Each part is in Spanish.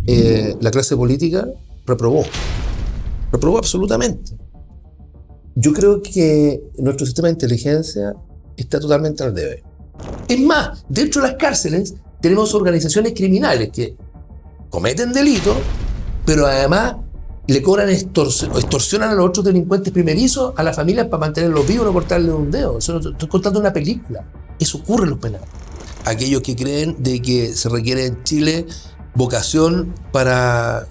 la clase política reprobó absolutamente. Yo creo que nuestro sistema de inteligencia está totalmente al debe. Es más, dentro de las cárceles tenemos organizaciones criminales que cometen delitos, pero además le cobran extorsionan a los otros delincuentes primerizos a las familias para mantenerlos vivos, no cortarle un dedo. Eso no estoy contando una película. Eso ocurre en los penales. Aquellos que creen de que se requiere en Chile vocación para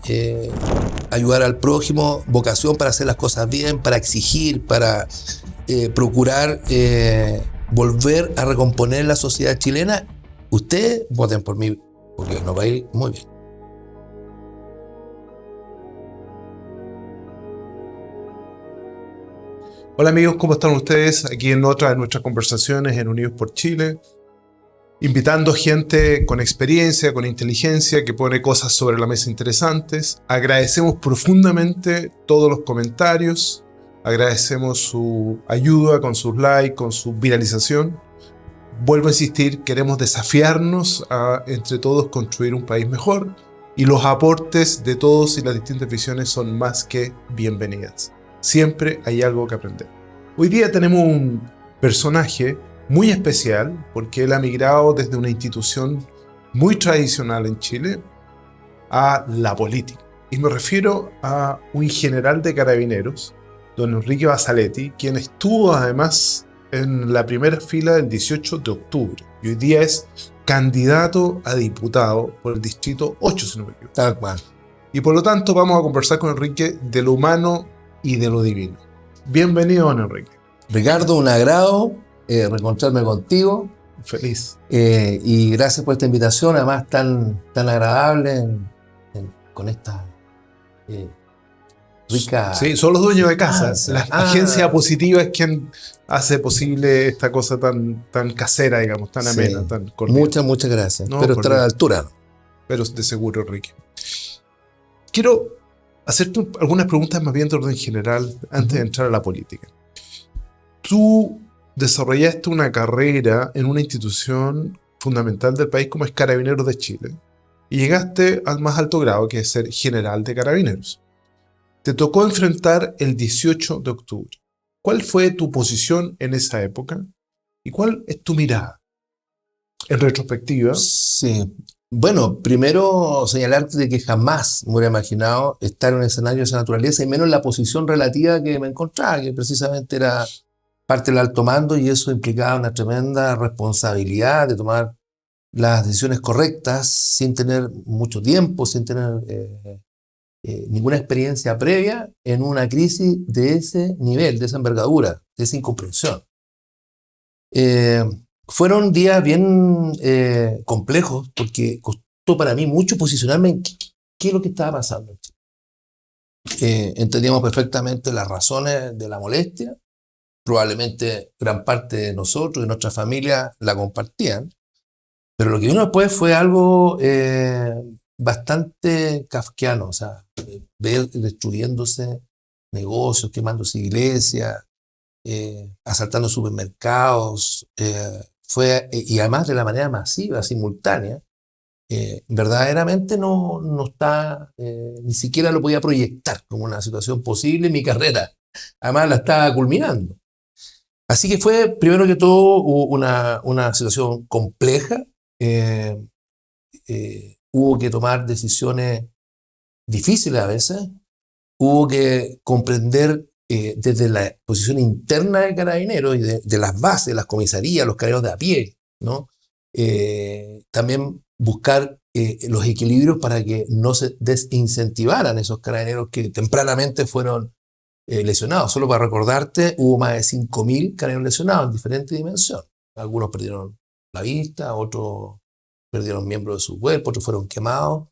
ayudar al prójimo, vocación para hacer las cosas bien, para exigir, para procurar volver a recomponer la sociedad chilena, ustedes voten por mí, porque nos va a ir muy bien. Hola amigos, ¿cómo están ustedes? Aquí en otra de nuestras conversaciones en Unidos por Chile, invitando gente con experiencia, con inteligencia, que pone cosas sobre la mesa interesantes. Agradecemos profundamente todos los comentarios, agradecemos su ayuda con sus likes, con su viralización. Vuelvo a insistir, queremos desafiarnos a entre todos construir un país mejor, y los aportes de todos y las distintas visiones son más que bienvenidas. Siempre hay algo que aprender. Hoy día tenemos un personaje muy especial porque él ha migrado desde una institución muy tradicional en Chile a la política. Y me refiero a un general de carabineros, don Enrique Basaletti, quien estuvo además en la primera fila del 18 de octubre. Y hoy día es candidato a diputado por el distrito 8, si no me equivoco. Tal cual. Y por lo tanto vamos a conversar con Enrique de lo humano y de lo divino. Bienvenido, don Enrique. Ricardo, un agrado reencontrarme contigo. Feliz. Y gracias por esta invitación, además tan agradable con esta rica... Sí, son los dueños de casa. La agencia positiva es quien hace posible esta cosa tan casera, digamos, tan amena, sí, tan cordial. Muchas gracias. No, pero estar a la altura. Pero de seguro, Enrique. Quiero hacerte algunas preguntas más bien de orden general antes de entrar a la política. Tú desarrollaste una carrera en una institución fundamental del país como es Carabineros de Chile y llegaste al más alto grado, que es ser general de Carabineros. Te tocó enfrentar el 18 de octubre. ¿Cuál fue tu posición en esa época y cuál es tu mirada en retrospectiva? Sí. Bueno, primero señalarte de que jamás me hubiera imaginado estar en un escenario de esa naturaleza y menos en la posición relativa que me encontraba, que precisamente era parte del alto mando, y eso implicaba una tremenda responsabilidad de tomar las decisiones correctas sin tener mucho tiempo, sin tener ninguna experiencia previa en una crisis de ese nivel, de esa envergadura, de esa incomprensión. Fueron días bien complejos porque costó para mí mucho posicionarme en qué es lo que estaba pasando. Entendíamos perfectamente las razones de la molestia, probablemente gran parte de nosotros y nuestra familia la compartían, pero lo que vino después fue algo bastante kafkiano, o sea, ver destruyéndose negocios, quemándose iglesias, asaltando supermercados, y además de la manera masiva, simultánea, verdaderamente no está, ni siquiera lo podía proyectar como una situación posible en mi carrera. Además la estaba culminando. Así que fue, primero que todo, una situación compleja. Hubo que tomar decisiones difíciles a veces. Hubo que comprender desde la posición interna de Carabineros y de las bases, las comisarías, los carabineros de a pie, ¿no? También buscar los equilibrios para que no se desincentivaran esos carabineros que tempranamente fueron lesionados. Solo para recordarte, hubo más de 5.000 carabineros lesionados en diferentes dimensiones. Algunos perdieron la vista, otros perdieron miembros de su cuerpo, otros fueron quemados.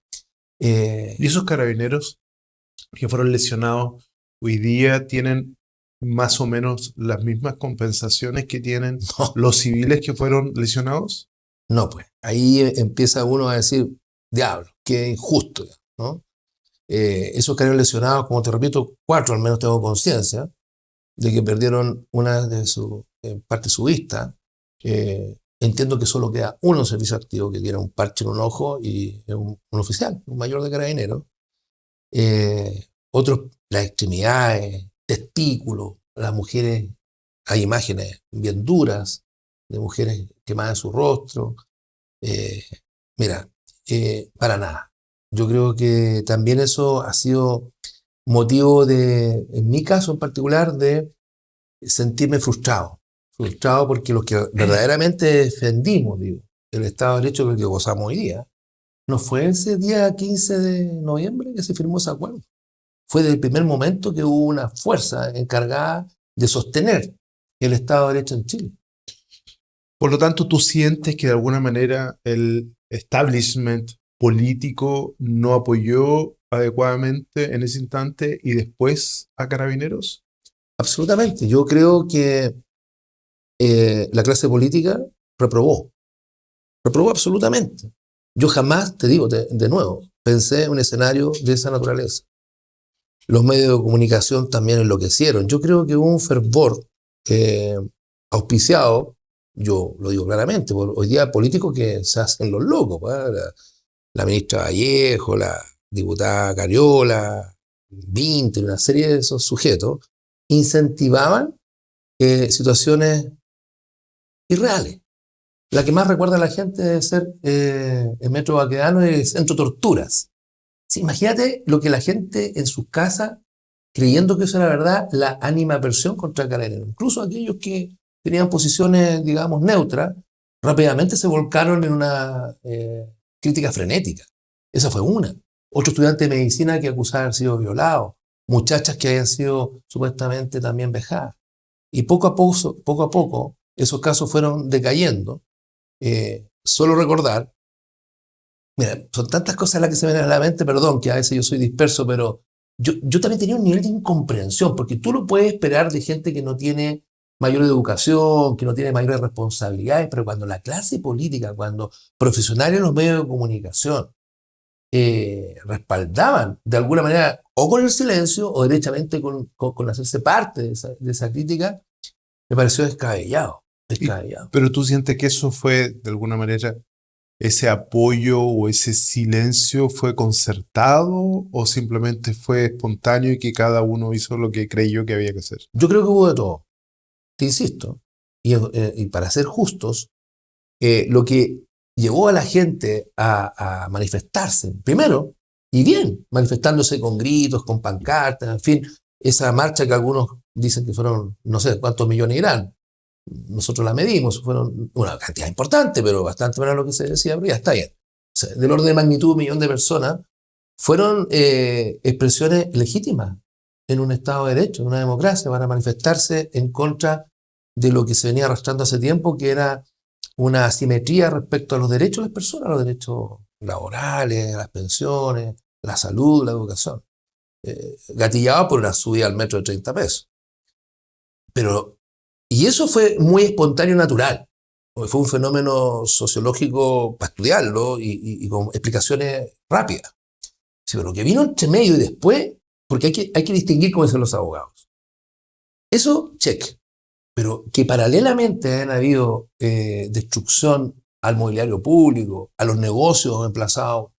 ¿Y esos carabineros que fueron lesionados hoy día tienen más o menos las mismas compensaciones que tienen los civiles que fueron lesionados? No, pues ahí empieza uno a decir, diablo, qué injusto, ¿no? Esos carabineros lesionados, como te repito, 4 al menos tengo conciencia de que perdieron una de parte de su vista, entiendo que solo queda uno en servicio activo que tiene un parche en un ojo y es un oficial, un mayor de carabineros. Otros, las extremidades, testículos, las mujeres, hay imágenes bien duras de mujeres quemadas en su rostro. Eh, Mira, para nada. Yo creo que también eso ha sido motivo de, en mi caso en particular, de sentirme frustrado. Frustrado porque los que verdaderamente defendimos, digo, el Estado de Derecho que gozamos hoy día, no fue ese día 15 de noviembre que se firmó ese acuerdo. Fue desde el primer momento que hubo una fuerza encargada de sostener el Estado de Derecho en Chile. Por lo tanto, ¿tú sientes que de alguna manera el establishment político no apoyó adecuadamente en ese instante y después a Carabineros? Absolutamente. Yo creo que la clase política reprobó. Reprobó absolutamente. Yo jamás, te digo de nuevo, pensé en un escenario de esa naturaleza. Los medios de comunicación también enloquecieron. Yo creo que hubo un fervor auspiciado, yo lo digo claramente, por hoy día políticos que se hacen los locos. La ministra Vallejo, la diputada Cariola, Vinter, una serie de esos sujetos incentivaban situaciones irreales. La que más recuerda a la gente debe ser el Metro Baquedano y el Centro Torturas. Sí, imagínate lo que la gente en sus casas, creyendo que eso era verdad, la animadversión contra Carabineros. Incluso aquellos que tenían posiciones, digamos, neutras, rápidamente se volcaron en una crítica frenética. Esa fue una. Otro estudiante de medicina que acusaba de haber sido violado. Muchachas que habían sido supuestamente también vejadas. Y poco a poco, esos casos fueron decayendo. Solo recordar, mira, son tantas cosas las que se me vienen a la mente, perdón, que a veces yo soy disperso, pero yo también tenía un nivel de incomprensión, porque tú lo puedes esperar de gente que no tiene mayor educación, que no tiene mayores responsabilidades, pero cuando la clase política, cuando profesionales en los medios de comunicación respaldaban de alguna manera, o con el silencio, o derechamente con hacerse parte de esa crítica, me pareció descabellado. Pero tú sientes que eso fue, de alguna manera, ese apoyo o ese silencio fue concertado o simplemente fue espontáneo y que cada uno hizo lo que creyó que había que hacer. Yo creo que hubo de todo, te insisto, y para ser justos, lo que llevó a la gente a manifestarse, primero, y bien, manifestándose con gritos, con pancartas, en fin, esa marcha que algunos dicen que fueron no sé cuántos millones irán. Nosotros la medimos, fueron una cantidad importante, pero bastante menos de lo que se decía, pero ya está bien. O sea, del orden de magnitud, 1 millón de personas, fueron expresiones legítimas en un Estado de Derecho, en una democracia, para manifestarse en contra de lo que se venía arrastrando hace tiempo, que era una asimetría respecto a los derechos de las personas, a los derechos laborales, a las pensiones, la salud, la educación. Gatillado por una subida al metro de 30 pesos. Y eso fue muy espontáneo y natural. Fue un fenómeno sociológico para estudiarlo y con explicaciones rápidas. Sí, pero lo que vino entre medio y después, porque hay que distinguir, como dicen los abogados. Eso, check. Pero que paralelamente han habido destrucción al mobiliario público, a los negocios emplazados,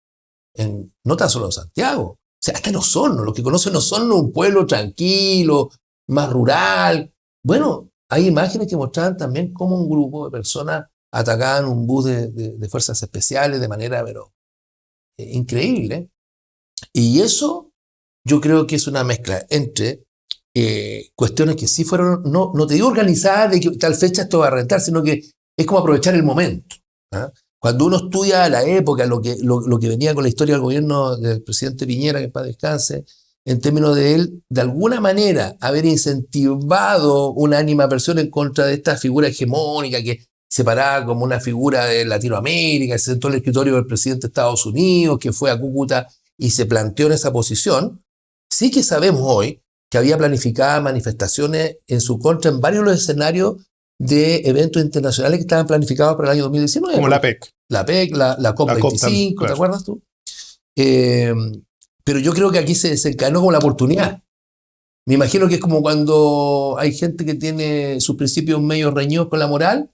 no tan solo en Santiago, o sea, hasta en Osorno. Los que conocen Osorno, un pueblo tranquilo, más rural. Bueno, hay imágenes que mostraban también cómo un grupo de personas atacaban un bus de fuerzas especiales de manera, pero increíble. Y eso yo creo que es una mezcla entre cuestiones que sí fueron, no te digo organizadas de que tal fecha esto va a rentar, sino que es como aprovechar el momento. ¿Ah? Cuando uno estudia la época, lo que venía con la historia del gobierno del presidente Piñera, que en paz descanse, en términos de él, de alguna manera, haber incentivado una animadversión en contra de esta figura hegemónica que se paraba como una figura de Latinoamérica, se sentó en el escritorio del presidente de Estados Unidos, que fue a Cúcuta y se planteó en esa posición. Sí que sabemos hoy que había planificadas manifestaciones en su contra en varios de los escenarios de eventos internacionales que estaban planificados para el año 2019. Como la PEC. La PEC, la COP25, claro. ¿Te acuerdas tú? Pero yo creo que aquí se desencadenó como la oportunidad. Me imagino que es como cuando hay gente que tiene sus principios medio reñidos con la moral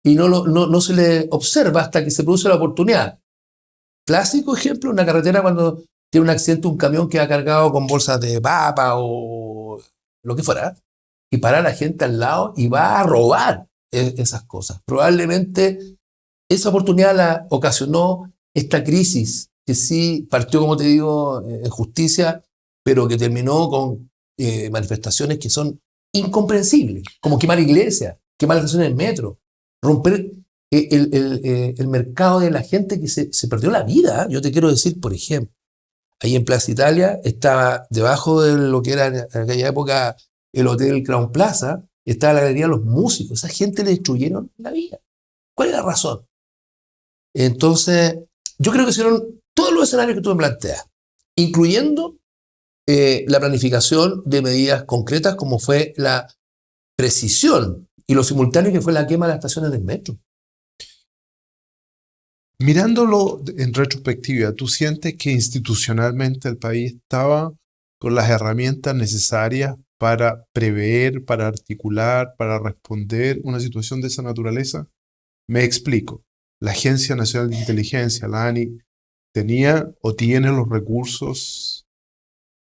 y no se le observa hasta que se produce la oportunidad. Clásico ejemplo, una carretera cuando tiene un accidente, un camión que ha cargado con bolsas de papa o lo que fuera, y para la gente al lado y va a robar esas cosas. Probablemente esa oportunidad la ocasionó esta crisis, que sí partió, como te digo, en justicia, pero que terminó con manifestaciones que son incomprensibles, como quemar iglesias, quemar las estaciones del metro, romper el mercado de la gente que se perdió la vida. Yo te quiero decir, por ejemplo, ahí en Plaza Italia estaba debajo de lo que era en aquella época el Hotel Crown Plaza, estaba la Galería de los Músicos. Esa gente le destruyeron la vida. ¿Cuál es la razón? Entonces, yo creo que hicieron todos los escenarios que tú me planteas, incluyendo la planificación de medidas concretas como fue la precisión y lo simultáneo que fue la quema de las estaciones del metro. Mirándolo en retrospectiva, ¿tú sientes que institucionalmente el país estaba con las herramientas necesarias para prever, para articular, para responder una situación de esa naturaleza? Me explico. La Agencia Nacional de Inteligencia, la ANI, tenía o tiene los recursos,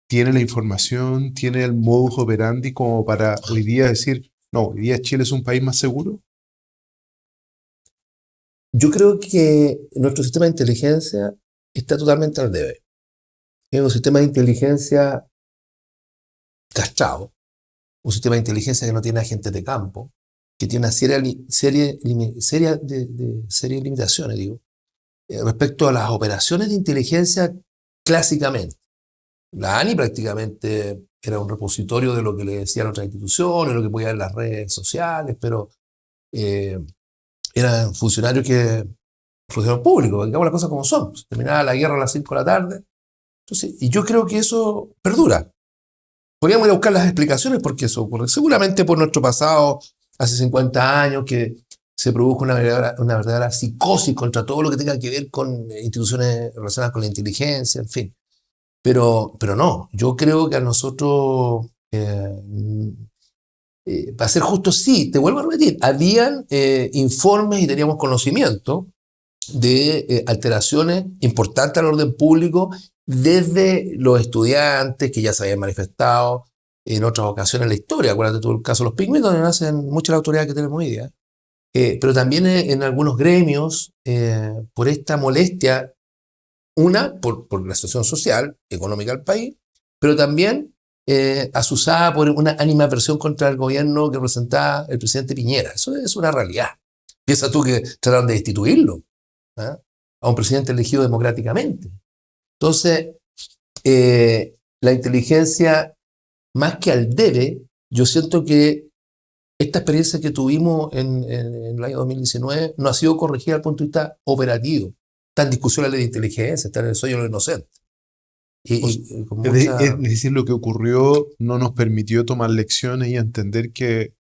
tiene la información, tiene el modus operandi como para hoy día decir, no, hoy día Chile es un país más seguro. Yo creo que nuestro sistema de inteligencia está totalmente al debe. Es un sistema de inteligencia castrado, un sistema de inteligencia que no tiene agentes de campo, que tiene una serie de limitaciones, digo, respecto a las operaciones de inteligencia clásicamente. La ANI prácticamente era un repositorio de lo que le decían otras instituciones, lo que podía ver en las redes sociales, pero eran funcionarios públicos, digamos las cosas como son. Terminaba la guerra a las 5 de la tarde. Entonces, y yo creo que eso perdura. Podríamos ir a buscar las explicaciones por qué eso ocurre. Seguramente por nuestro pasado, hace 50 años, que se produjo una verdadera psicosis contra todo lo que tenga que ver con instituciones relacionadas con la inteligencia, en fin. Pero no, yo creo que a nosotros, para ser justo, sí, te vuelvo a repetir, habían informes y teníamos conocimiento de alteraciones importantes al orden público desde los estudiantes que ya se habían manifestado en otras ocasiones en la historia. Acuérdate tú el caso de los pingüinos, donde nacen muchas de las autoridades que tenemos hoy día. Pero también en algunos gremios, por esta molestia, por la situación social, económica del país, pero también asusada por una animadversión contra el gobierno que representaba el presidente Piñera. Eso es una realidad. Piensa tú que trataron de destituirlo, ¿eh? A un presidente elegido democráticamente. Entonces, la inteligencia, más que al debe, yo siento que esta experiencia que tuvimos en el año 2019 no ha sido corregida desde el punto de vista operativo. Está en discusión la ley de inteligencia, está en el sueño de los inocentes. Es decir, lo que ocurrió no nos permitió tomar lecciones y entender que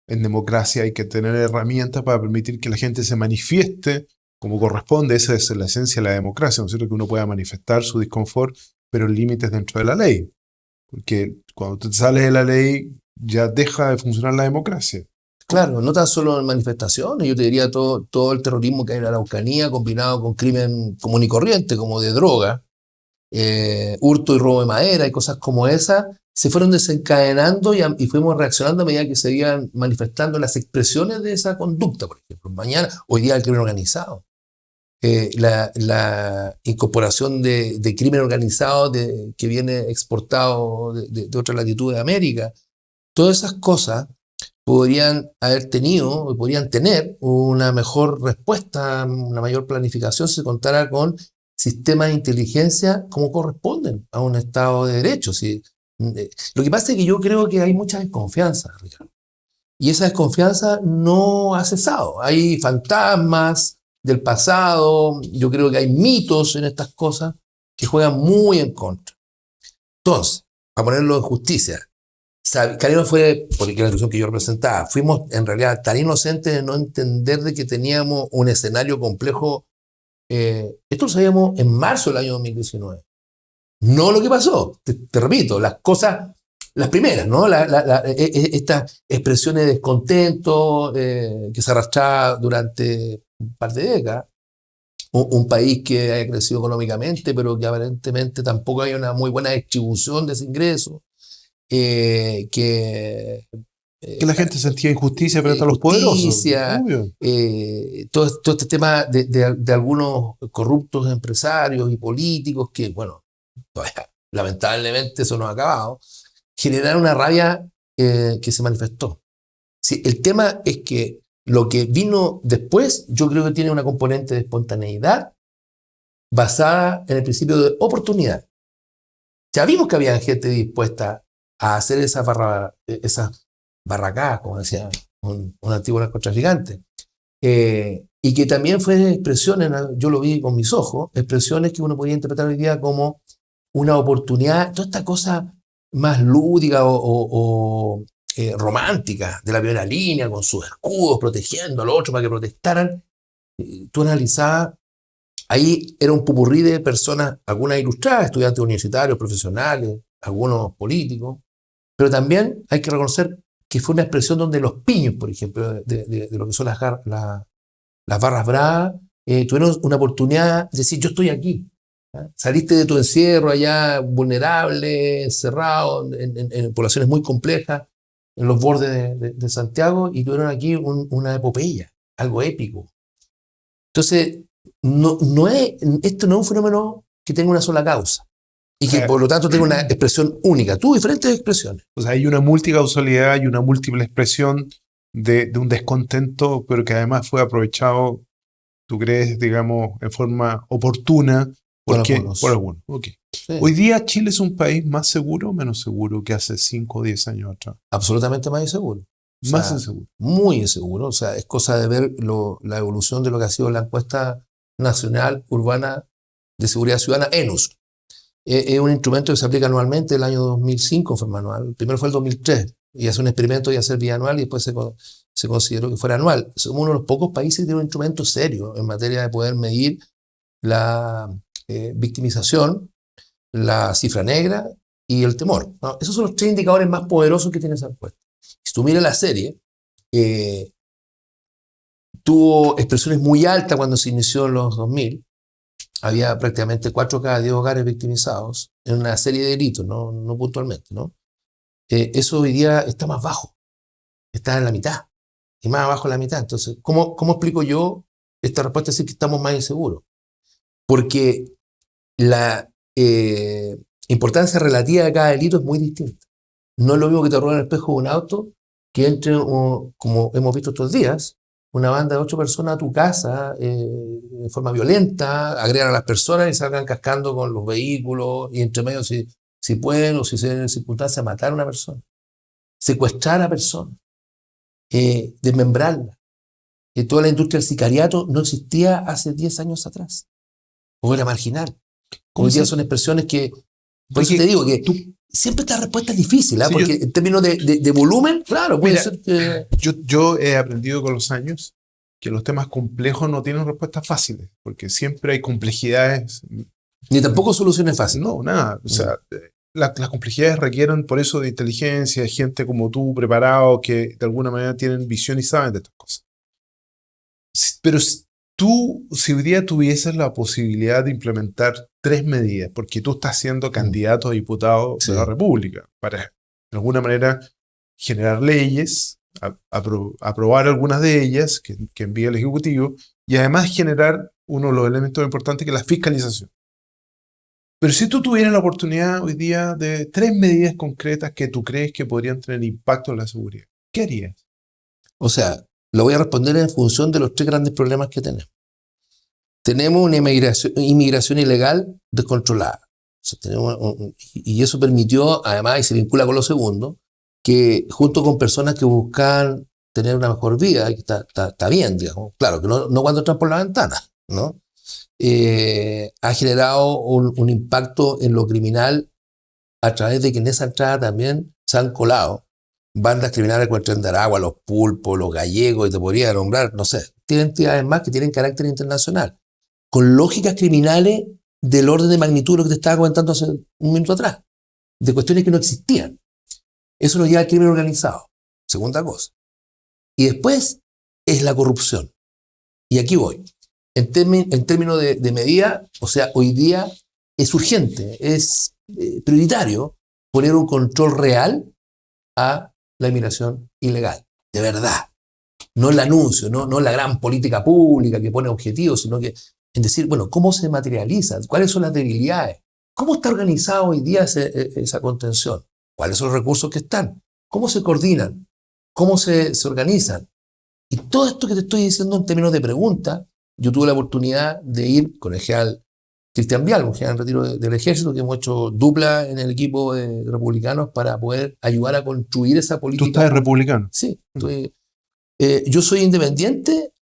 en democracia hay que tener herramientas para permitir que la gente se manifieste como corresponde. Esa es la esencia de la democracia, ¿no es cierto? Que uno pueda manifestar su disconfort, pero en límites dentro de la ley. Porque cuando te sales de la ley, ya deja de funcionar la democracia. Claro, no tan solo en manifestaciones, yo te diría todo el terrorismo que hay en la Araucanía combinado con crimen común y corriente, como de droga, hurto y robo de madera y cosas como esas, se fueron desencadenando y fuimos reaccionando a medida que se iban manifestando las expresiones de esa conducta. Por ejemplo, hoy día el crimen organizado, la incorporación de crimen organizado que viene exportado de otras latitudes de América, todas esas cosas podrían tener una mejor respuesta, una mayor planificación si se contara con sistemas de inteligencia como corresponden a un Estado de Derecho. ¿Sí? Lo que pasa es que yo creo que hay mucha desconfianza, Ricardo. Y esa desconfianza no ha cesado. Hay fantasmas del pasado, yo creo que hay mitos en estas cosas que juegan muy en contra. Entonces, para ponerlo en justicia, Carino fue, porque era la institución que yo representaba, fuimos en realidad tan inocentes de no entender de que teníamos un escenario complejo. Esto lo sabíamos en marzo del año 2019. No lo que pasó, te repito, las cosas las primeras, ¿no? Estas expresiones de descontento que se arrastraba durante un par de décadas. Un país que haya crecido económicamente, pero que aparentemente tampoco hay una muy buena distribución de ese ingreso. Que la gente sentía injusticia frente a los poderosos. Obvio. Todo este tema de algunos corruptos empresarios y políticos que, bueno, todavía, lamentablemente eso no ha acabado, generaron una rabia que se manifestó. Sí, el tema es que lo que vino después, yo creo que tiene una componente de espontaneidad basada en el principio de oportunidad. Ya vimos que había gente dispuesta a hacer esas barracadas, como decía un antiguo narcotraficante. Y que también fue expresiones, yo lo vi con mis ojos, expresiones que uno podía interpretar hoy día como una oportunidad, toda esta cosa más lúdica o romántica de la primera línea, con sus escudos protegiendo a los otros para que protestaran. Tú analizabas, ahí era un popurrí de personas, algunas ilustradas, estudiantes universitarios, profesionales, algunos políticos, pero también hay que reconocer que fue una expresión donde los piños, por ejemplo, de lo que son las barras bravas, tuvieron una oportunidad de decir, yo estoy aquí. Saliste de tu encierro allá vulnerable, encerrado en poblaciones muy complejas, en los bordes de Santiago, y tuvieron aquí una epopeya, algo épico. Entonces, esto no es un fenómeno que tenga una sola causa y que por lo tanto tenga una expresión única. Tuvo diferentes expresiones. O sea, hay una multicausalidad y una múltiple expresión de un descontento, pero que además fue aprovechado, tú crees, digamos, en forma oportuna por algunos. Okay. Sí. Hoy día Chile es un país más seguro o menos seguro que hace 5 o 10 años atrás. Absolutamente más inseguro. Más inseguro. Muy inseguro. O sea, es cosa de ver la evolución de lo que ha sido la encuesta nacional urbana de seguridad ciudadana, ENUS. Es un instrumento que se aplica anualmente. El año 2005 fue manual. Primero fue el 2003. Y hace un experimento de hacer bianual y después se consideró que fuera anual. Somos uno de los pocos países que tiene un instrumento serio en materia de poder medir la victimización, la cifra negra y el temor, ¿no? Esos son los 3 indicadores más poderosos que tiene esa encuesta. Si tú miras la serie, tuvo expresiones muy altas cuando se inició en los 2000. Había prácticamente 4 cada 10 hogares victimizados en una serie de delitos, no puntualmente, ¿no? Eso hoy día está más bajo, está en la mitad, y más abajo en la mitad. Entonces, ¿cómo explico yo esta respuesta? Es decir, que estamos más inseguros. Porque la importancia relativa de cada delito es muy distinta. No es lo mismo que te roben el espejo de un auto, que entre, como hemos visto estos días, una banda de 8 personas a tu casa de forma violenta, agredan a las personas y salgan cascando con los vehículos y entre medio si pueden o si se ven en circunstancias matar a una persona, secuestrar a personas, desmembrarla. Toda la industria del sicariato no existía hace 10 años atrás, o era marginal. Hoy día son expresiones que, por eso te digo que siempre esta respuesta es difícil, ¿eh? Sí, porque en términos de volumen, claro, puede ser que... Yo he aprendido con los años que los temas complejos no tienen respuestas fáciles, porque siempre hay complejidades. Ni tampoco soluciones fáciles. No, nada. O sea, las complejidades requieren por eso de inteligencia, de gente como tú, preparado, que de alguna manera tienen visión y saben de estas cosas. Pero tú, si hoy día tuvieses la posibilidad de implementar 3 medidas, porque tú estás siendo candidato a diputado de la República, para de alguna manera generar leyes, aprobar algunas de ellas que envíe el Ejecutivo, y además generar uno de los elementos importantes que es la fiscalización. Pero si tú tuvieras la oportunidad hoy día de 3 medidas concretas que tú crees que podrían tener impacto en la seguridad, ¿qué harías? O sea, lo voy a responder en función de los 3 grandes problemas que tenemos. Tenemos una inmigración ilegal descontrolada. O sea, y eso permitió, además, y se vincula con lo segundo, que junto con personas que buscan tener una mejor vida, que está bien, digamos, claro, que no cuando entran por la ventana, ¿no? Ha generado un impacto en lo criminal a través de que en esa entrada también se han colado bandas criminales como el Tren de Aragua, los Pulpos, los Gallegos, y te podría nombrar, no sé, tienen entidades más que tienen carácter internacional, con lógicas criminales del orden de magnitud de lo que te estaba comentando hace un minuto atrás, de cuestiones que no existían. Eso nos lleva al crimen organizado, segunda cosa. Y después es la corrupción. Y aquí voy. En términos de medida, o sea, hoy día es urgente, es prioritario poner un control real a la inmigración ilegal, de verdad. No el anuncio, no la gran política pública que pone objetivos, sino que en decir, bueno, ¿cómo se materializa? ¿Cuáles son las debilidades? ¿Cómo está organizado hoy día esa contención? ¿Cuáles son los recursos que están? ¿Cómo se coordinan? ¿Cómo se organizan? Y todo esto que te estoy diciendo en términos de pregunta, yo tuve la oportunidad de ir con el general Cristian Vial, un general en retiro del ejército, que hemos hecho dupla en el equipo de republicanos para poder ayudar a construir esa política. ¿Tú estás republicano? Sí, yo soy independiente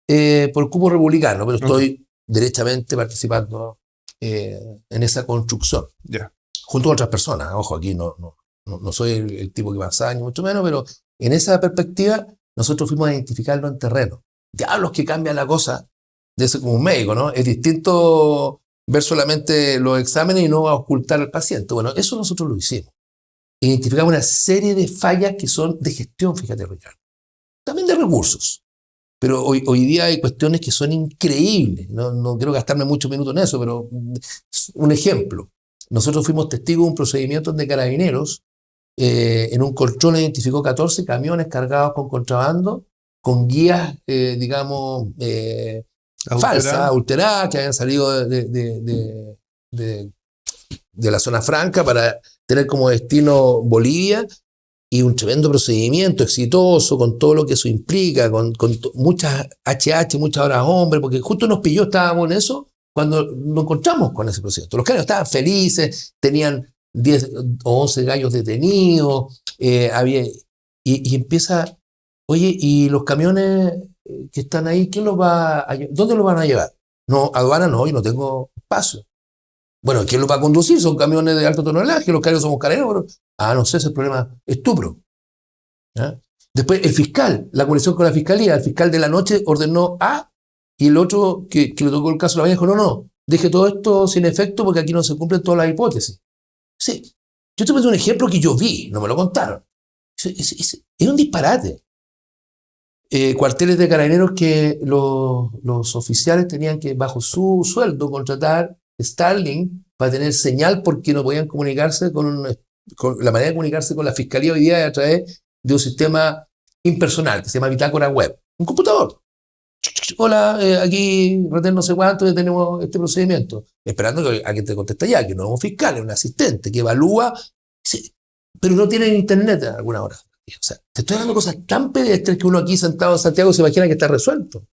por cupo republicano, pero estoy derechamente participando en esa construcción. Yeah. Junto a otras personas. Ojo, aquí no soy el tipo que pasa, ni mucho menos, pero en esa perspectiva nosotros fuimos a identificarlo en terreno. Diablos que cambia la cosa de ser como un médico, ¿no? Es distinto ver solamente los exámenes y no ocultar al paciente. Bueno, eso nosotros lo hicimos. Identificamos una serie de fallas que son de gestión, fíjate, Ricardo. También de recursos. Pero hoy día hay cuestiones que son increíbles. No quiero gastarme muchos minutos en eso, pero un ejemplo. Nosotros fuimos testigos de un procedimiento de Carabineros. En un control identificó 14 camiones cargados con contrabando, con guías, digamos, falsas, adulteradas, que habían salido de la zona franca para tener como destino Bolivia. Y un tremendo procedimiento exitoso, con todo lo que eso implica, con muchas HH, muchas horas hombre, porque justo nos pilló, estábamos en eso, cuando nos encontramos con ese procedimiento. Los carros estaban felices, tenían 10 o 11 gallos detenidos, y empieza, oye, ¿y los camiones que están ahí, dónde los van a llevar? No, aduana no, yo no tengo espacio. Bueno, ¿quién los va a conducir? Son camiones de alto tonelaje, los carros somos carabineros. No sé, ese es el problema estupro. ¿Ya? Después, el fiscal, la conexión con la fiscalía. El fiscal de la noche ordenó A, y el otro que le tocó el caso de la mañana dijo, no, deje todo esto sin efecto porque aquí no se cumplen todas las hipótesis. Sí, yo te pongo un ejemplo que yo vi, no me lo contaron. Es un disparate. Cuarteles de carabineros que los oficiales tenían que, bajo su sueldo, contratar Starlink para tener señal porque no podían comunicarse con la manera de comunicarse con la fiscalía hoy día es a través de un sistema impersonal que se llama Bitácora Web, un computador. Hola, aquí retén no sé cuánto, tenemos este procedimiento, esperando que alguien te conteste ya, que no es un fiscal, es un asistente que evalúa, sí, pero no tienen internet en alguna hora. O sea, te estoy dando cosas tan pedestres que uno aquí sentado en Santiago se imagina que está resuelto.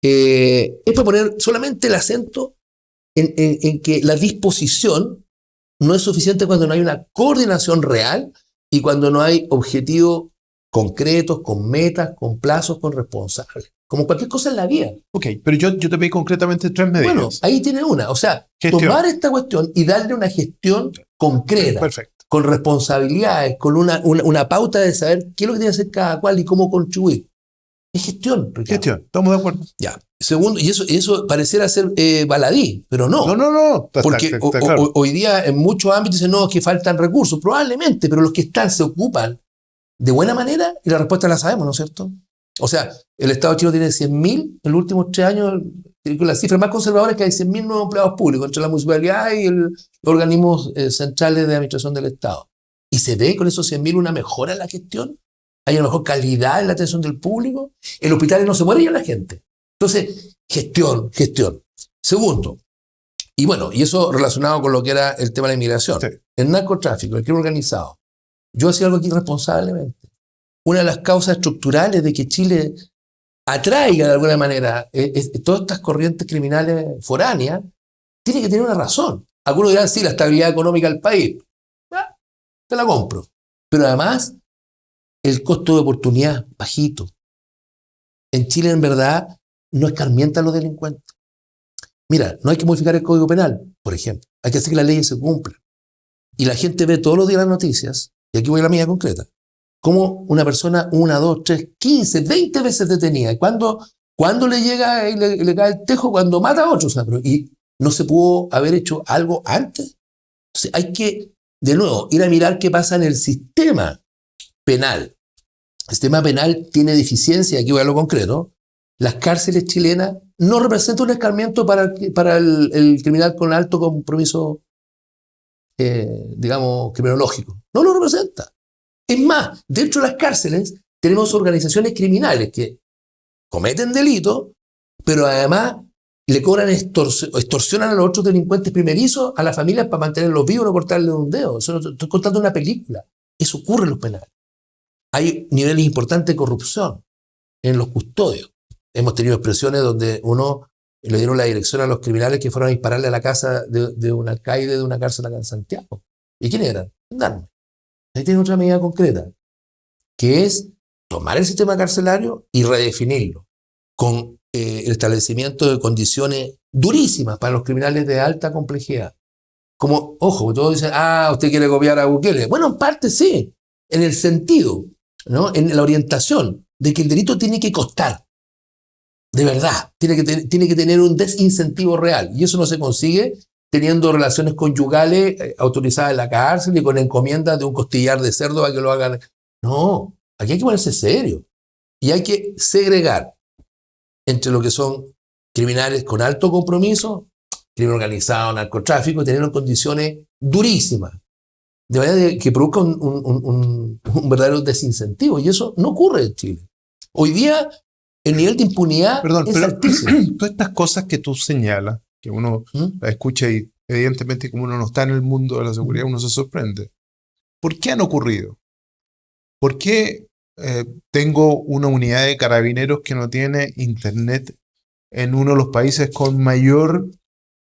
Es para poner solamente el acento en que la disposición no es suficiente cuando no hay una coordinación real y cuando no hay objetivos concretos, con metas, con plazos, con responsables. Como cualquier cosa en la vida. Ok, pero yo te pedí concretamente 3 medidas. Bueno, ahí tiene una. O sea, tomar esta cuestión y darle una gestión concreta. Perfecto. Con responsabilidades, con una pauta de saber qué es lo que tiene que hacer cada cual y cómo contribuir. Es gestión, Ricardo. Gestión, estamos de acuerdo. Ya. Segundo, y eso pareciera ser baladí, pero no. No. Porque está claro. Hoy día en muchos ámbitos dicen, no, es que faltan recursos. Probablemente, pero los que están se ocupan de buena manera y la respuesta la sabemos, ¿no es cierto? O sea, el Estado chino tiene 100.000 en los últimos 3 años. La cifra más conservadora es que hay 100.000 nuevos empleados públicos entre la municipalidad y los organismos centrales de administración del Estado. Y se ve con esos 100.000 una mejora en la gestión. Hay una mejor calidad en la atención del público. En los hospitales no se muere ya la gente. Entonces, gestión. Segundo, y bueno, y eso relacionado con lo que era el tema de la inmigración. Sí. El narcotráfico, el crimen organizado. Yo hacía algo aquí responsablemente. Una de las causas estructurales de que Chile atraiga de alguna manera todas estas corrientes criminales foráneas, tiene que tener una razón. Algunos dirán, sí, la estabilidad económica del país. Te la compro. Pero además, el costo de oportunidad bajito. En Chile, en verdad, no escarmientan los delincuentes. Mira, no hay que modificar el Código Penal, por ejemplo. Hay que hacer que las leyes se cumplan. Y la gente ve todos los días las noticias, y aquí voy a la mía concreta, como una persona 1, 2, 3, 15, 20 veces detenida. ¿Y cuando le llega y le cae el tejo? Cuando mata a otro. ¿Sabes? Y no se pudo haber hecho algo antes. Entonces hay que de nuevo, ir a mirar qué pasa en el sistema penal. El sistema penal tiene deficiencia, aquí voy a lo concreto. Las cárceles chilenas no representan un escarmiento para el criminal con alto compromiso, digamos, criminológico. No lo representa. Es más, dentro de las cárceles tenemos organizaciones criminales que cometen delitos, pero además le cobran extorsionan a los otros delincuentes primerizos a las familias para mantenerlos vivos, no cortarle un dedo. Eso no, estoy contando una película. Eso ocurre en los penales. Hay niveles importantes de corrupción en los custodios. Hemos tenido expresiones donde uno le dieron la dirección a los criminales que fueron a dispararle a la casa de un alcaide de una cárcel acá en Santiago. ¿Y quiénes eran? Gendarmes. Ahí tiene otra medida concreta, que es tomar el sistema carcelario y redefinirlo con el establecimiento de condiciones durísimas para los criminales de alta complejidad. Como, ojo, todos dicen, usted quiere copiar a Bukele. Bueno, en parte sí, en el sentido, ¿no? En la orientación de que el delito tiene que costar. De verdad, tiene que tener un desincentivo real. Y eso no se consigue teniendo relaciones conyugales autorizadas en la cárcel y con encomiendas de un costillar de cerdo para que lo hagan. No, aquí hay que ponerse serio. Y hay que segregar entre lo que son criminales con alto compromiso, crimen organizado, narcotráfico, tener condiciones durísimas, de manera que produzca un verdadero desincentivo. Y eso no ocurre en Chile. Hoy día el nivel de impunidad es altísimo. Todas estas cosas que tú señalas, que uno la escucha y evidentemente como uno no está en el mundo de la seguridad, uno se sorprende. ¿Por qué han ocurrido? ¿Por qué tengo una unidad de carabineros que no tiene internet en uno de los países con mayor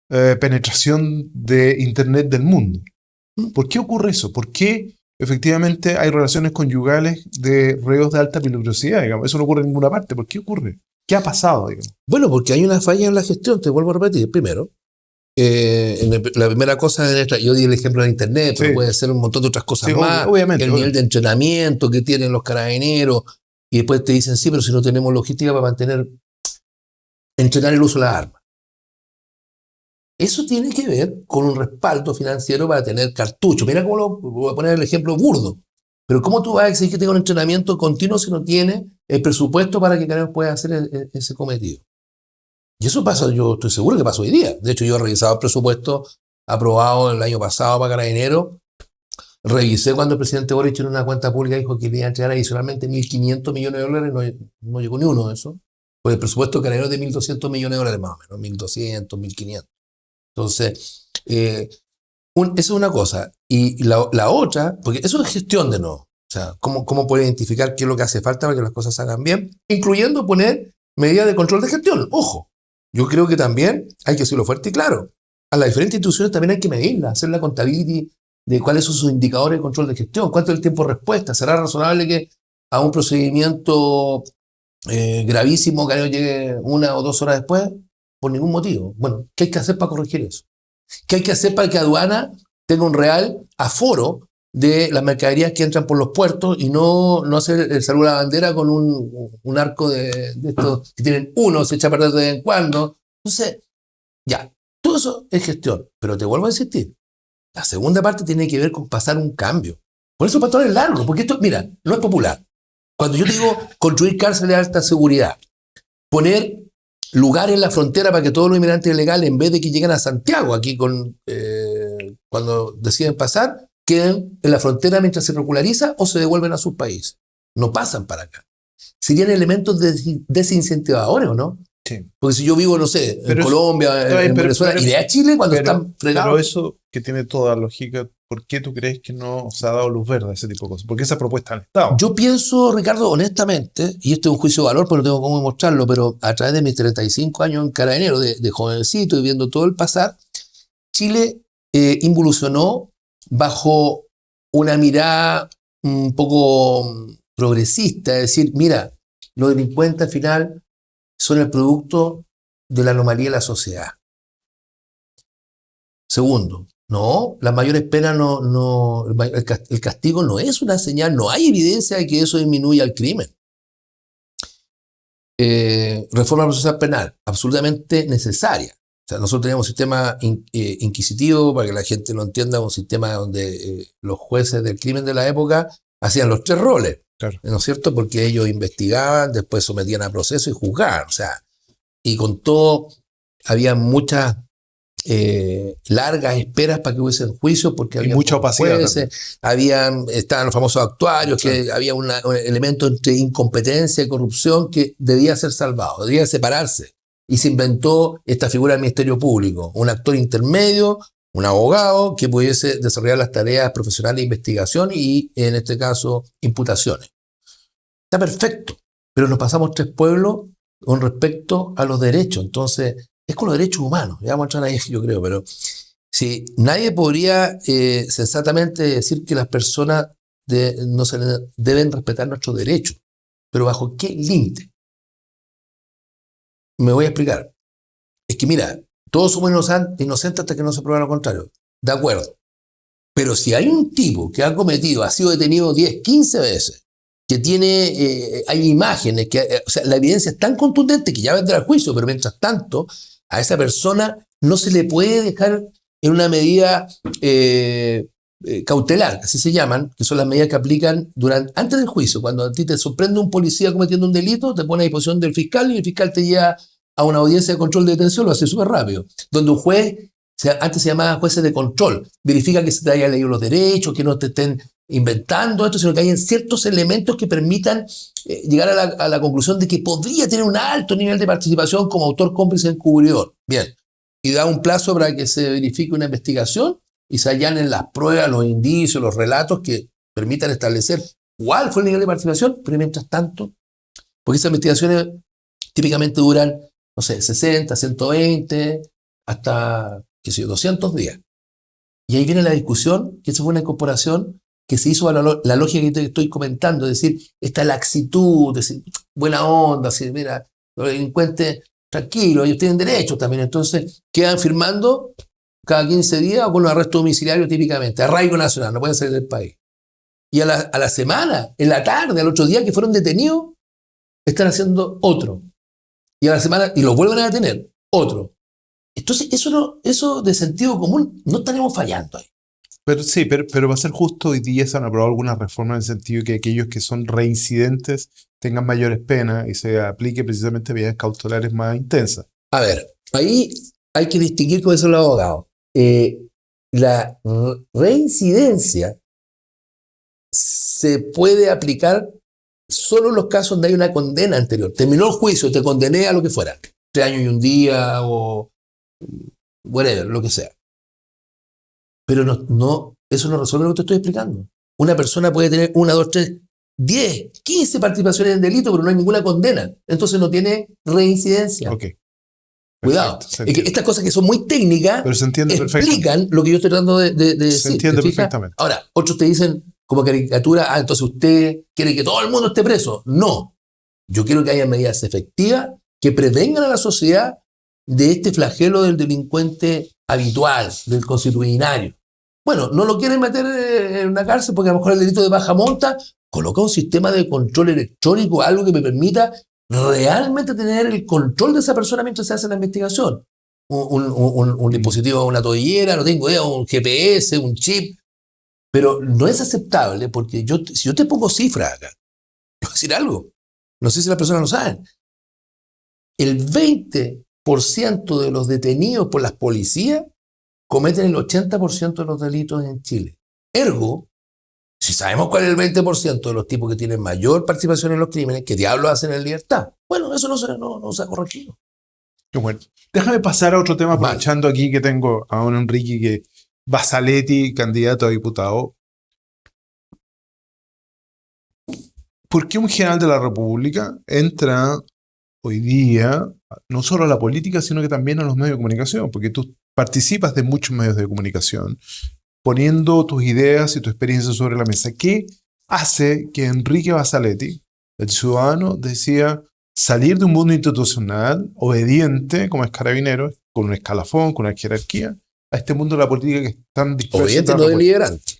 penetración de internet del mundo? ¿Por qué ocurre eso? ¿Por qué efectivamente hay relaciones conyugales de reos de alta peligrosidad? Digamos? Eso no ocurre en ninguna parte. ¿Por qué ocurre? ¿Qué ha pasado? Digamos? Bueno, porque hay una falla en la gestión, te vuelvo a repetir. Primero, la primera cosa es yo di el ejemplo de internet, pero puede ser un montón de otras cosas más. Obviamente, el nivel de entrenamiento que tienen los carabineros, y después te dicen, sí, pero si no tenemos logística para entrenar el uso de las armas. Eso tiene que ver con un respaldo financiero para tener cartuchos. Mira cómo voy a poner el ejemplo burdo. Pero ¿cómo tú vas a exigir que tenga un entrenamiento continuo si no tiene el presupuesto para que Carabineros pueda hacer ese cometido? Y eso pasa, yo estoy seguro que pasa hoy día. De hecho, yo he revisado el presupuesto aprobado el año pasado para Carabineros. Revisé cuando el presidente Boric en una cuenta pública dijo que le iba a entregar adicionalmente $1.500 millones. No llegó ni uno de eso. Pues el presupuesto de Carabineros es de $1.200 millones más o menos, 1.200, 1.500. Entonces, esa es una cosa. Y la otra, porque eso es gestión de nuevo. O sea, ¿cómo puede identificar qué es lo que hace falta para que las cosas se hagan bien? Incluyendo poner medidas de control de gestión. Ojo, yo creo que también hay que decirlo fuerte y claro. A las diferentes instituciones también hay que medirlas, hacer la contabilidad de cuáles son sus indicadores de control de gestión, cuánto es el tiempo de respuesta. ¿Será razonable que a un procedimiento gravísimo que llegue 1 o 2 horas después? Por ningún motivo. Bueno, ¿qué hay que hacer para corregir eso? ¿Qué hay que hacer para que aduana tenga un real aforo de las mercaderías que entran por los puertos y no hacer el saludo a la bandera con un arco de estos que tienen uno, se echa a perder de vez en cuando? Entonces, ya, todo eso es gestión. Pero te vuelvo a insistir, la segunda parte tiene que ver con pasar un cambio. Por eso patrón es largo, porque esto, mira, no es popular. Cuando yo te digo construir cárceles de alta seguridad, poner lugares en la frontera para que todos los inmigrantes ilegales, en vez de que lleguen a Santiago, aquí cuando deciden pasar, queden en la frontera mientras se regulariza o se devuelven a sus países. No pasan para acá. Serían elementos desincentivadores, ¿o no? Sí. Porque si yo vivo, no sé, en Colombia, en Venezuela, iré a Chile cuando están fregados. Pero eso que tiene toda lógica, ¿por qué tú crees que no se ha dado luz verde a ese tipo de cosas? ¿Por qué esa propuesta han estado? Yo pienso, Ricardo, honestamente, y esto es un juicio de valor, pero no tengo cómo demostrarlo, pero a través de mis 35 años en Carabineros, de jovencito y viendo todo el pasar, Chile involucionó bajo una mirada un poco progresista, es decir, mira, los delincuentes al final son el producto de la anomalía de la sociedad. Segundo, no, las mayores penas el castigo no es una señal, no hay evidencia de que eso disminuya el crimen. Reforma procesal penal, absolutamente necesaria. sea, nosotros teníamos un sistema inquisitivo, para que la gente lo entienda, un sistema donde los jueces del crimen de la época hacían los 3 roles, Claro. ¿no es cierto? Porque ellos investigaban, después sometían a proceso y juzgaban. O sea, y con todo, había muchas largas esperas para que hubiese juicio, porque había mucha opacidad jueces, estaban los famosos actuarios, que había un elemento entre incompetencia y corrupción que debía ser salvado, debía separarse. Y se inventó esta figura del Ministerio Público, un actor intermedio, un abogado que pudiese desarrollar las tareas profesionales de investigación y, en este caso, imputaciones. Está perfecto, pero nos pasamos 3 pueblos con respecto a los derechos. Entonces, es con los derechos humanos, ya vamos a entrar ahí, yo creo, pero si nadie podría sensatamente decir que las personas no se deben respetar nuestros derechos, pero ¿bajo qué límite? Me voy a explicar. Es que mira, todos somos inocentes hasta que no se prueba lo contrario. De acuerdo. Pero si hay un tipo que ha sido detenido 10, 15 veces, que hay imágenes, o sea, la evidencia es tan contundente que ya vendrá al juicio, pero mientras tanto, a esa persona no se le puede dejar en una medida cautelar, así se llaman, que son las medidas que aplican antes del juicio. Cuando a ti te sorprende un policía cometiendo un delito, te pone a disposición del fiscal y el fiscal te lleva a una audiencia de control de detención, lo hace súper rápido, donde un juez, antes se llamaba jueces de control, verifica que se te hayan leído los derechos, que no te estén inventando esto, sino que hay ciertos elementos que permitan llegar a la conclusión de que podría tener un alto nivel de participación como autor, cómplice, encubridor. Bien, y da un plazo para que se verifique una investigación y se allanen las pruebas, los indicios, los relatos que permitan establecer cuál fue el nivel de participación, pero mientras tanto, porque esas investigaciones típicamente duran, no sé, 60, 120, hasta, qué sé yo, 200 días. Y ahí viene la discusión, que esa fue una incorporación que se hizo a la lógica que te estoy comentando, es decir, esta laxitud, decir, buena onda, decir, mira, los delincuentes, tranquilos, ellos tienen derechos también, entonces quedan firmando cada 15 días o con un arresto domiciliario típicamente, arraigo nacional, no pueden salir del país. Y a la semana, en la tarde, al otro día que fueron detenidos, están haciendo otro. Y a la semana, y los vuelven a detener, otro. Entonces, eso de sentido común, no estaremos fallando ahí. Pero sí, pero va a ser justo, hoy día se han aprobado algunas reformas en el sentido de que aquellos que son reincidentes tengan mayores penas y se aplique precisamente medidas cautelares más intensas. A ver, ahí hay que distinguir con eso los abogados. La reincidencia se puede aplicar solo en los casos donde hay una condena anterior. Terminó el juicio, te condené a lo que fuera, 3 años y un día o whatever, lo que sea. Pero eso no resuelve lo que te estoy explicando. Una persona puede tener 1, 2, 3, 10, 15 participaciones en delito, pero no hay ninguna condena. Entonces no tiene reincidencia. Ok. Cuidado. Es que estas cosas que son muy técnicas pero se entiende explican lo que yo estoy tratando de decir. Se entiende perfectamente. Ahora, otros te dicen como caricatura, entonces usted quiere que todo el mundo esté preso. No. Yo quiero que haya medidas efectivas que prevengan a la sociedad de este flagelo del delincuente habitual, del constitucionario. Bueno, no lo quieren meter en una cárcel porque a lo mejor el delito de baja monta, coloca un sistema de control electrónico, algo que me permita realmente tener el control de esa persona mientras se hace la investigación. Un dispositivo, una tobillera, no tengo idea, un GPS, un chip. Pero no es aceptable porque si yo te pongo cifras acá, te voy a decir algo, no sé si las personas lo saben, el 20% de los detenidos por las policías cometen el 80% de los delitos en Chile. Ergo, si sabemos cuál es el 20% de los tipos que tienen mayor participación en los crímenes, ¿qué diablos hacen en libertad? Bueno, eso no se ha corregido. Qué bueno. Déjame pasar a otro tema, aprovechando aquí que tengo a un Enrique que Basaletti, candidato a diputado. ¿Por qué un general de la República entra hoy día no solo a la política, sino que también a los medios de comunicación? Porque tú participas de muchos medios de comunicación, poniendo tus ideas y tu experiencia sobre la mesa. ¿Qué hace que Enrique Basaletti, el ciudadano, decía salir de un mundo institucional, obediente, como es carabinero, con un escalafón, con una jerarquía, a este mundo de la política que es tan disperso? Obediente y no deliberante.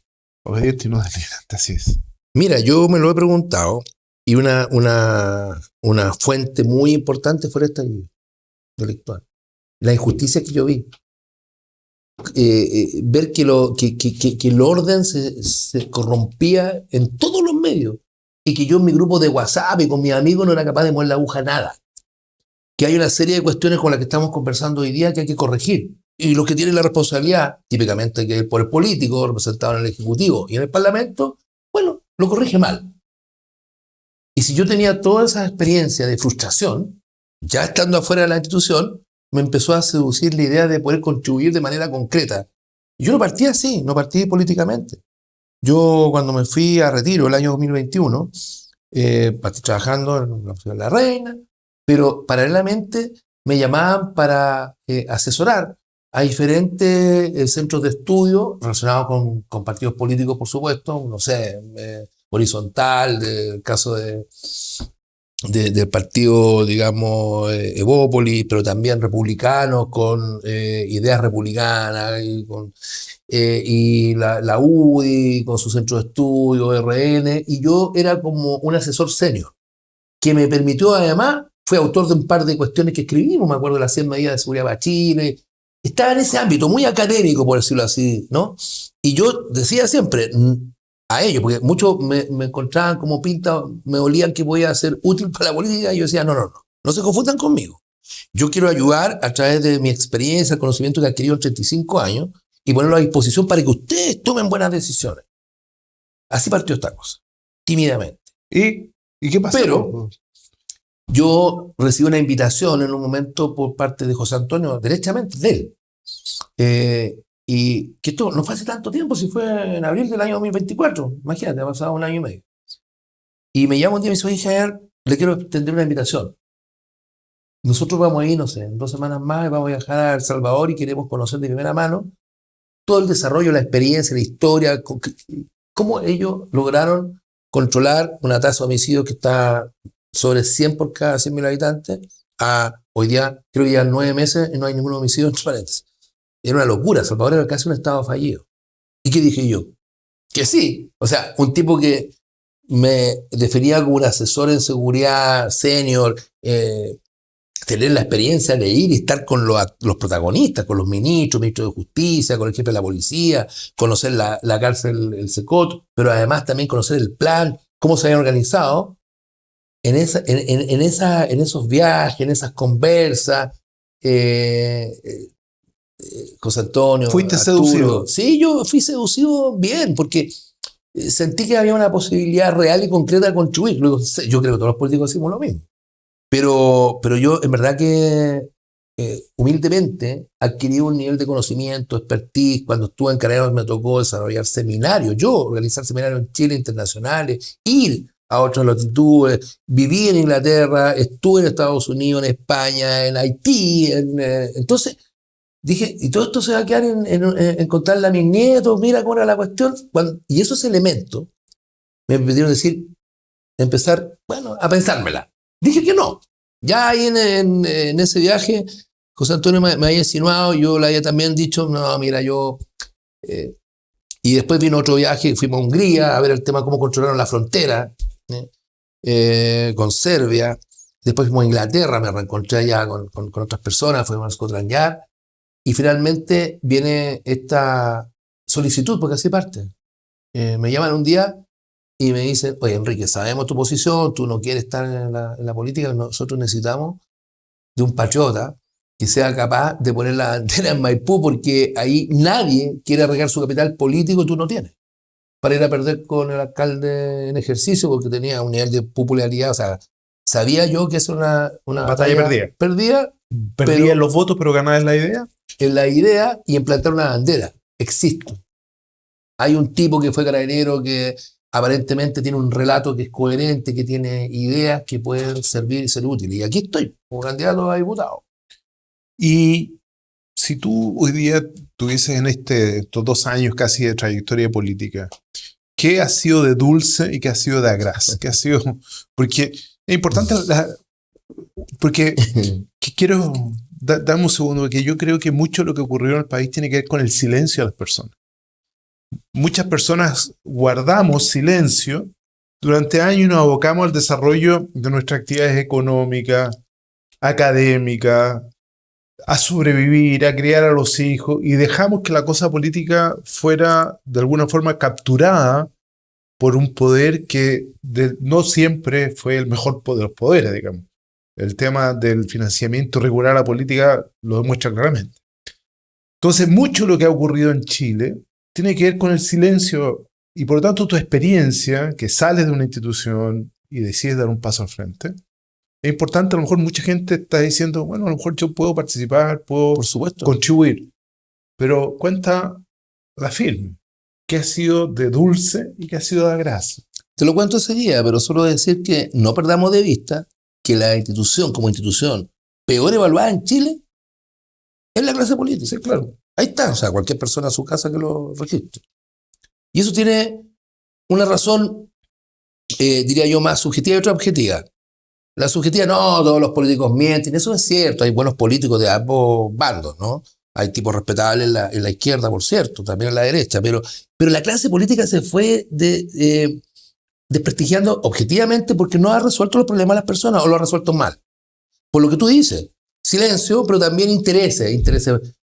Obediente y no deliberante, así es. Mira, yo me lo he preguntado y una fuente muy importante fue esta delictual. la injusticia que yo vi, ver que el orden se corrompía en todos los medios y que yo en mi grupo de WhatsApp y con mis amigos no era capaz de mover la aguja nada. Que hay una serie de cuestiones con las que estamos conversando hoy día que hay que corregir. Y los que tienen la responsabilidad, típicamente que es el poder político, representado en el Ejecutivo y en el Parlamento, bueno, lo corrige mal. Y si yo tenía toda esa experiencia de frustración, ya estando afuera de la institución, me empezó a seducir la idea de poder contribuir de manera concreta. Y yo no partí así, no partí políticamente. Yo cuando me fui a retiro el año 2021, partí trabajando en la Universidad de La Reina, pero paralelamente me llamaban para asesorar a diferentes centros de estudio relacionados con partidos políticos, por supuesto, no sé, Horizontal, del caso del partido, digamos, Evópolis, pero también republicanos con ideas republicanas, y la UDI con su centro de estudio, RN, y yo era como un asesor senior, que me permitió además, fue autor de un par de cuestiones que escribimos, me acuerdo de las 100 medidas de seguridad para Chile, estaba en ese ámbito muy académico, por decirlo así, ¿no? Y yo decía siempre a ellos, porque muchos me encontraban como pinta, me olían que podía ser útil para la política, y yo decía, no se confundan conmigo. Yo quiero ayudar a través de mi experiencia, el conocimiento que he adquirido en 35 años, y ponerlo a disposición para que ustedes tomen buenas decisiones. Así partió esta cosa, tímidamente. ¿Y qué pasó? Pero yo recibí una invitación en un momento por parte de José Antonio, derechamente de él, y que esto no fue hace tanto tiempo, si fue en abril del año 2024, imagínate, ha pasado 1 año y medio. Y me llama un día y me dice, oye, Javier, le quiero extender una invitación. Nosotros vamos a ir, no sé, en 2 semanas más, vamos a viajar a El Salvador y queremos conocer de primera mano todo el desarrollo, la experiencia, la historia, cómo ellos lograron controlar una tasa de homicidios que está sobre 100 por cada 100.000 habitantes, a hoy día, creo que ya 9 meses y no hay ningún homicidio entre paréntesis. Era una locura, Salvador era casi un estado fallido. ¿Y qué dije yo? Que sí, o sea, un tipo que me definía como un asesor en seguridad senior, tener la experiencia de ir y estar con los protagonistas, con los ministros de justicia, con el jefe de la policía, conocer la cárcel, el Secot, pero además también conocer el plan, cómo se habían organizado en esos viajes, en esas conversas. José Antonio, ¿Fuiste Arturo. seducido? Sí, yo fui seducido bien, porque sentí que había una posibilidad real y concreta de contribuir. Luego, yo creo que todos los políticos decimos lo mismo. Pero yo, en verdad que humildemente, adquirí un nivel de conocimiento, expertise. Cuando estuve en Carabineros me tocó desarrollar seminarios, organizar seminarios en Chile internacionales, ir a otras latitudes, viví en Inglaterra, estuve en Estados Unidos, en España, en Haití. Entonces, dije, y todo esto se va a quedar en contarle a mis nietos, mira cómo era la cuestión. Y esos elementos me permitieron empezar, bueno, a pensármela. Dije que no. Ya ahí en ese viaje, José Antonio me había insinuado, yo le había también dicho, no, mira, yo... y después vino otro viaje, fuimos a Hungría a ver el tema cómo controlaron la frontera con Serbia. Después fuimos a Inglaterra, me reencontré allá con otras personas, fuimos a Scotland Yard. Y finalmente viene esta solicitud, porque así parte. Me llaman un día y me dicen, oye, Enrique, sabemos tu posición, tú no quieres estar en la política, nosotros necesitamos de un patriota que sea capaz de poner la bandera en Maipú, porque ahí nadie quiere arriesgar su capital político y tú no tienes, para ir a perder con el alcalde en ejercicio, porque tenía un nivel de popularidad. O sea, sabía yo que es una Batalla perdida. Perdía en los votos, pero ganaba en la idea. En la idea y en plantar una bandera. Existo. Hay un tipo que fue carabinero que aparentemente tiene un relato que es coherente, que tiene ideas que pueden servir y ser útiles. Y aquí estoy, como candidato a diputado. Y si tú hoy día tuvieses en estos 2 años casi de trayectoria política, ¿qué ha sido de dulce y qué ha sido de agraz? ¿Qué ha sido? Porque es importante, porque quiero darme un segundo, porque yo creo que mucho de lo que ocurrió en el país tiene que ver con el silencio de las personas. Muchas personas guardamos silencio durante años y nos abocamos al desarrollo de nuestras actividades económicas, académicas, a sobrevivir, a criar a los hijos, y dejamos que la cosa política fuera de alguna forma capturada por un poder que no siempre fue el mejor de los poderes, digamos. El tema del financiamiento irregular a la política lo demuestra claramente. Entonces, mucho de lo que ha ocurrido en Chile tiene que ver con el silencio y, por lo tanto, tu experiencia, que sales de una institución y decides dar un paso al frente. Es importante, a lo mejor mucha gente está diciendo, bueno, a lo mejor yo puedo participar, puedo Por supuesto. contribuir, pero cuenta la firme, qué ha sido de dulce y qué ha sido de agraz. Te lo cuento enseguida, pero solo decir que no perdamos de vista que la institución, como institución peor evaluada en Chile, es la clase política. Sí, claro. Ahí está, o sea, cualquier persona a su casa que lo registre. Y eso tiene una razón, diría yo, más subjetiva y otra objetiva. La subjetiva, no, todos los políticos mienten, eso es cierto, hay buenos políticos de ambos bandos, ¿no? Hay tipos respetables en la izquierda, por cierto, también en la derecha, pero la clase política se fue desprestigiando objetivamente porque no ha resuelto los problemas de las personas o lo ha resuelto mal. Por lo que tú dices, silencio, pero también intereses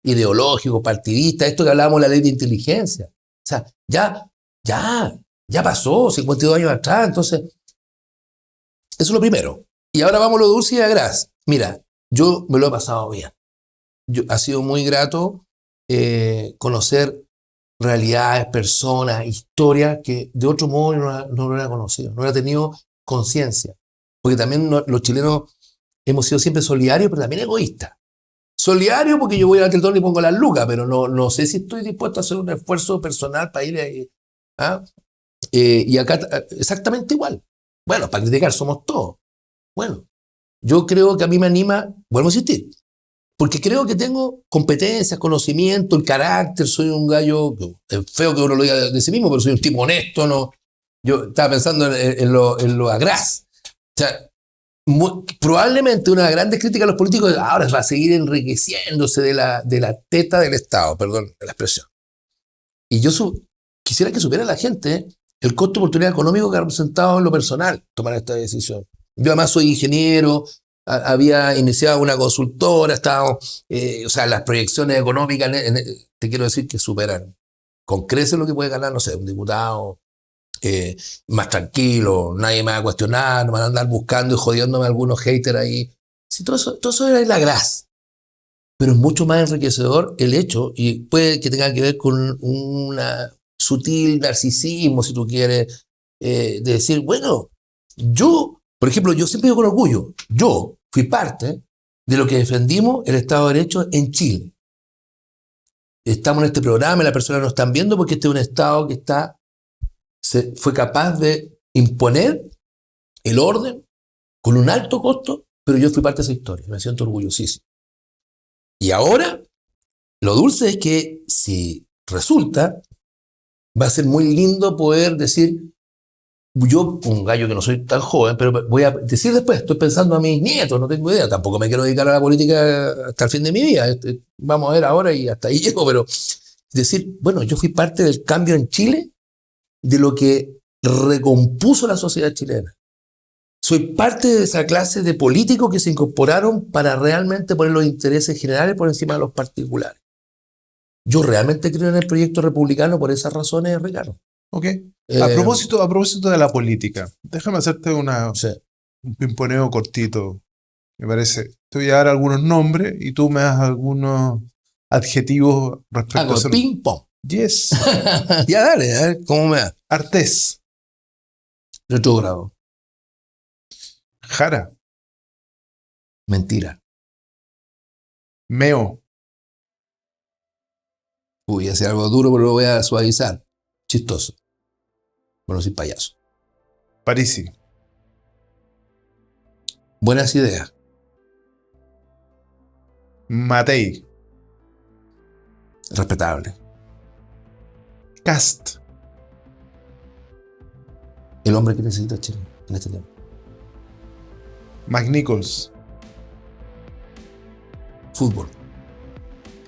ideológicos, partidistas, esto que hablábamos de la ley de inteligencia. O sea, ya pasó 52 años atrás, entonces, eso es lo primero. Y ahora vamos a lo dulce y agraz. Mira, yo me lo he pasado bien. Ha sido muy grato conocer realidades, personas, historias que de otro modo no lo hubiera conocido, no hubiera tenido conciencia. Porque también los chilenos hemos sido siempre solidarios, pero también egoístas. Solidario porque yo voy al Teletón y pongo las lucas, pero no sé si estoy dispuesto a hacer un esfuerzo personal para ir ahí. ¿Ah? Y acá exactamente igual. Bueno, para criticar somos todos. Bueno, yo creo que a mí me anima, vuelvo a insistir, porque creo que tengo competencias, conocimiento, el carácter, soy un gallo, es feo que uno lo diga de sí mismo, pero soy un tipo honesto, ¿no? Yo estaba pensando en lo agraz. O sea, probablemente una de las grandes críticas a los políticos es ahora va a seguir enriqueciéndose de la teta del Estado, perdón la expresión. Y yo quisiera que supiera la gente el costo de oportunidad económico que ha representado en lo personal tomar esta decisión. Yo además soy ingeniero, había iniciado una consultora, o sea, las proyecciones económicas, te quiero decir que superan con creces lo que puede ganar, no sé, un diputado más tranquilo, nadie me va a cuestionar, no van a andar buscando y jodiéndome algunos haters ahí. Sí, todo eso era la grasa. Pero es mucho más enriquecedor el hecho, y puede que tenga que ver con un sutil narcisismo, si tú quieres, de decir, bueno, por ejemplo, yo siempre digo con orgullo, yo fui parte de lo que defendimos el Estado de Derecho en Chile. Estamos en este programa y las personas nos están viendo porque este es un Estado que fue capaz de imponer el orden con un alto costo, pero yo fui parte de esa historia, me siento orgullosísimo. Y ahora, lo dulce es que si resulta, va a ser muy lindo poder decir, yo, un gallo que no soy tan joven, pero voy a decir después, estoy pensando a mis nietos, no tengo idea, tampoco me quiero dedicar a la política hasta el fin de mi vida, vamos a ver ahora y hasta ahí llego, pero decir, bueno, yo fui parte del cambio en Chile, de lo que recompuso la sociedad chilena. Soy parte de esa clase de políticos que se incorporaron para realmente poner los intereses generales por encima de los particulares. Yo realmente creo en el proyecto republicano por esas razones, Ricardo. Ok. A propósito de la política, déjame hacerte un pimponeo cortito, me parece. Te voy a dar algunos nombres y tú me das algunos adjetivos respecto a... ping-pong. Yes. Ya dale, a ver cómo me da. Artés. Retrógrado. Jara. Mentira. Meo. Uy, hace algo duro, pero lo voy a suavizar. Chistoso. Bueno, soy payaso. Parisi. Buenas ideas. Matei. Respetable. Cast. El hombre que necesita Chile en este tiempo. McNichols. Fútbol.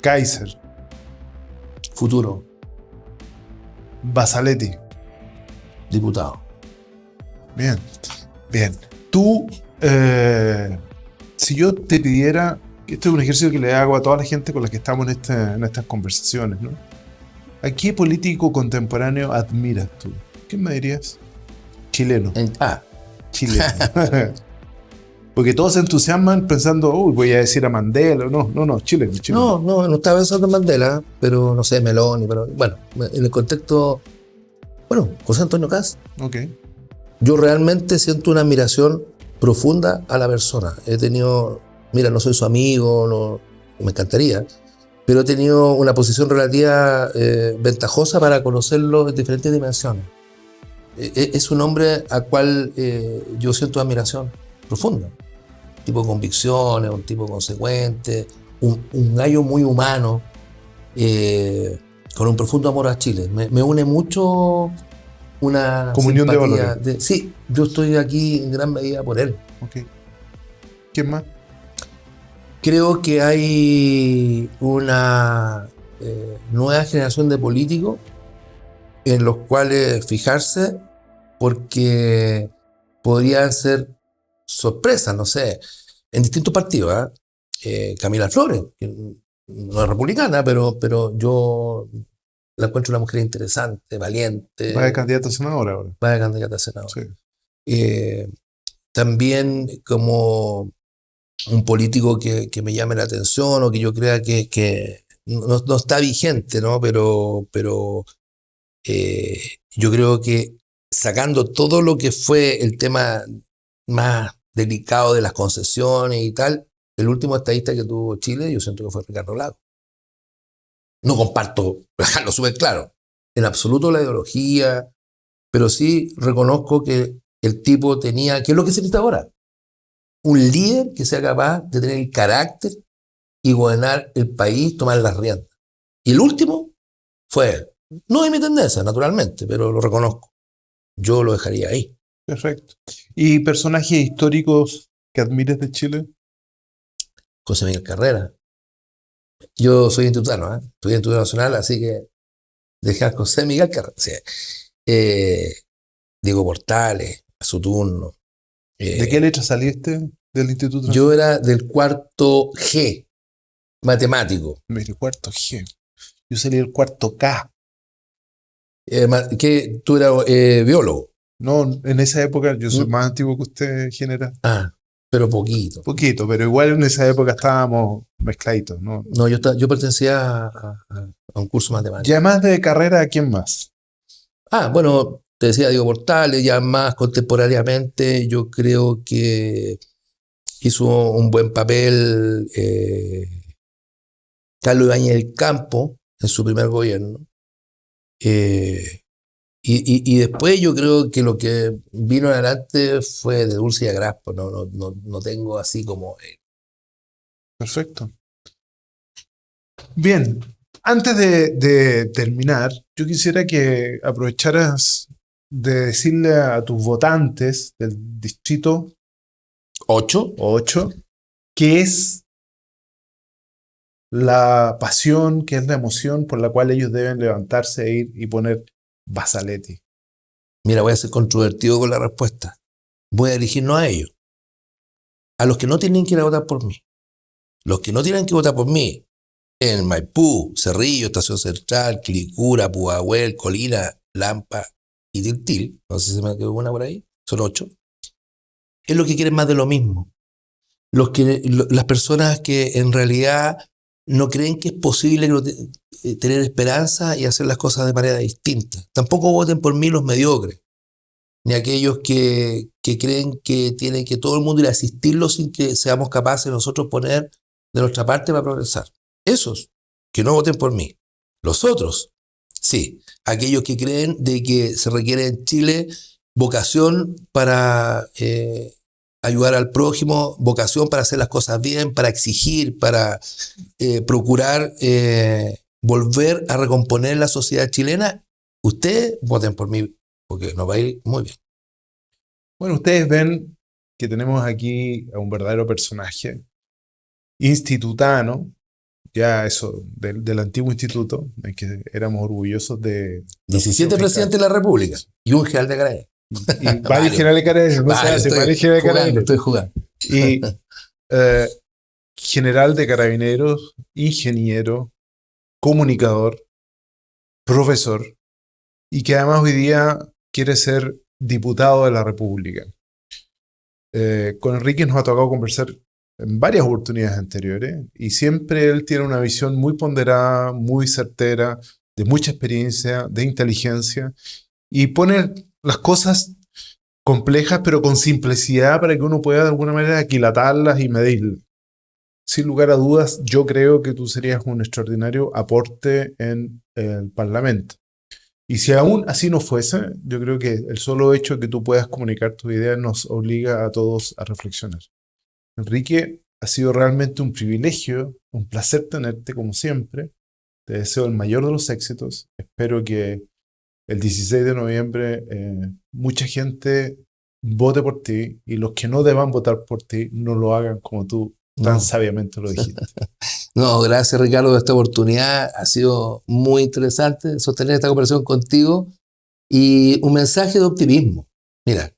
Kaiser. Futuro. Basaletti. Diputado. Bien. Tú, si yo te pidiera que este es un ejercicio que le hago a toda la gente con la que estamos en estas conversaciones, ¿no? ¿A qué político contemporáneo admiras tú? ¿Qué me dirías? Chileno. Chileno. Porque todos se entusiasman pensando, uy, voy a decir a Mandela. No, chileno. No estaba pensando en Mandela, pero no sé, Meloni, pero bueno, en el contexto, José Antonio Kast. Ok. Yo realmente siento una admiración profunda a la persona. He tenido, no soy su amigo, no, me encantaría, pero he tenido una posición relativa ventajosa para conocerlo en diferentes dimensiones. Es un hombre al cual yo siento admiración profunda. Un tipo de convicciones, un tipo consecuente, un gallo muy humano, con un profundo amor a Chile. Me une mucho una comunión de simpatía valores. Sí, yo estoy aquí en gran medida por él. Ok. ¿Quién más? Creo que hay una nueva generación de políticos en los cuales fijarse, porque podrían ser sorpresas, no sé, en distintos partidos. Camila Flores, que no es republicana, pero yo la encuentro una mujer interesante, valiente. Va de candidata a senadora ahora. Va de candidata a senadora. Sí. También como un político que me llame la atención o que yo crea que no está vigente, ¿no? Pero yo creo que sacando todo lo que fue el tema más delicado de las concesiones y tal, el último estadista que tuvo Chile, yo siento que fue Ricardo Lagos. No comparto, dejarlo súper claro, en absoluto la ideología, pero sí reconozco que el tipo tenía, ¿qué es lo que se necesita ahora? Un líder que sea capaz de tener el carácter y gobernar el país, tomar las riendas. Y el último fue él. No de mi tendencia, naturalmente, pero lo reconozco. Yo lo dejaría ahí. Perfecto. ¿Y personajes históricos que admires de Chile? José Miguel Carrera. Yo soy institutano, estudié en Instituto Nacional, así que dejé a José Miguel Carrera. Sí. Diego Portales, a su turno. ¿De qué letra saliste del Instituto Nacional? Yo era del cuarto G, matemático. Mire, cuarto G. Yo salí del cuarto K. ¿Qué? ¿Tú eras biólogo? No, en esa época yo soy más antiguo que usted, general. Pero poquito. Poquito, pero igual en esa época estábamos mezcladitos, ¿no? No, yo pertenecía a un curso matemático. Ya más de Carrera, ¿a quién más? Bueno, te decía Diego Portales, ya más contemporáneamente, yo creo que hizo un buen papel Carlos Ibáñez del Campo en su primer gobierno. Y después yo creo que lo que vino adelante fue de Dulce y Agraspo. No tengo así como... Perfecto. Bien, antes de terminar, yo quisiera que aprovecharas de decirle a tus votantes del distrito 8, qué es la pasión, qué es la emoción por la cual ellos deben levantarse e ir y poner Bassaletti. Mira, voy a ser controvertido con la respuesta. Voy a dirigirnos a ellos. A los que no tienen que ir a votar por mí. Los que no tienen que votar por mí en Maipú, Cerrillo, Estación Central, Quilicura, Pudahuel, Colina, Lampa y Tiltil, no sé si se me quedó una por ahí, son 8, es lo que quieren más de lo mismo. Las personas que en realidad no creen que es posible tener esperanza y hacer las cosas de manera distinta. Tampoco voten por mí los mediocres, ni aquellos que creen que tiene que todo el mundo ir a asistirlos sin que seamos capaces nosotros poner de nuestra parte para progresar. Esos, que no voten por mí. Los otros, sí, aquellos que creen de que se requiere en Chile vocación para ayudar al prójimo, vocación para hacer las cosas bien, para exigir, para procurar volver a recomponer la sociedad chilena. Ustedes voten por mí, porque nos va a ir muy bien. Bueno, ustedes ven que tenemos aquí a un verdadero personaje institutano, ya eso, del antiguo instituto, en que éramos orgullosos de... 17 presidentes de la República y un general de Carabineros. Y varios generales de Carabineros, no se hace, varios generales de Carabineros. Estoy jugando. Y general de carabineros, ingeniero, comunicador, profesor, y que además hoy día quiere ser diputado de la República. Con Enrique nos ha tocado conversar en varias oportunidades anteriores y siempre él tiene una visión muy ponderada, muy certera, de mucha experiencia, de inteligencia, y pone las cosas complejas pero con simplicidad para que uno pueda de alguna manera aquilatarlas y medirlas. Sin lugar a dudas, yo creo que tú serías un extraordinario aporte en el Parlamento. Y si aún así no fuese, yo creo que el solo hecho de que tú puedas comunicar tus ideas nos obliga a todos a reflexionar. Enrique, ha sido realmente un privilegio, un placer tenerte como siempre. Te deseo el mayor de los éxitos. Espero que el 16 de noviembre mucha gente vote por ti y los que no deban votar por ti no lo hagan como tú tan sabiamente lo dijiste. No, gracias Ricardo por esta oportunidad. Ha sido muy interesante sostener esta conversación contigo y un mensaje de optimismo. Mira,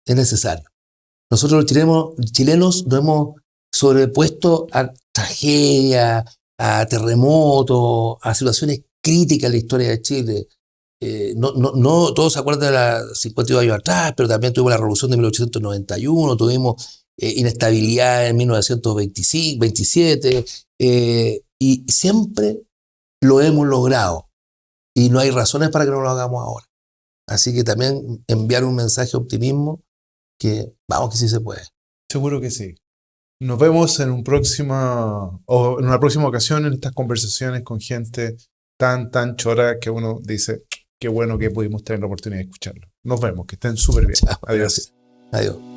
es necesario. Nosotros los chilenos nos hemos sobrepuesto a tragedias, a terremotos, a situaciones críticas en la historia de Chile. No todos se acuerdan de las 52 años atrás, pero también tuvimos la revolución de 1891, tuvimos inestabilidad en 1925, 27, y siempre lo hemos logrado. Y no hay razones para que no lo hagamos ahora. Así que también enviar un mensaje de optimismo que vamos que sí se puede. Seguro que sí. Nos vemos en una próxima ocasión en estas conversaciones con gente tan chora que uno dice, qué bueno que pudimos tener la oportunidad de escucharlo. Nos vemos, que estén súper bien. Chao, Adiós. gracias. Adiós.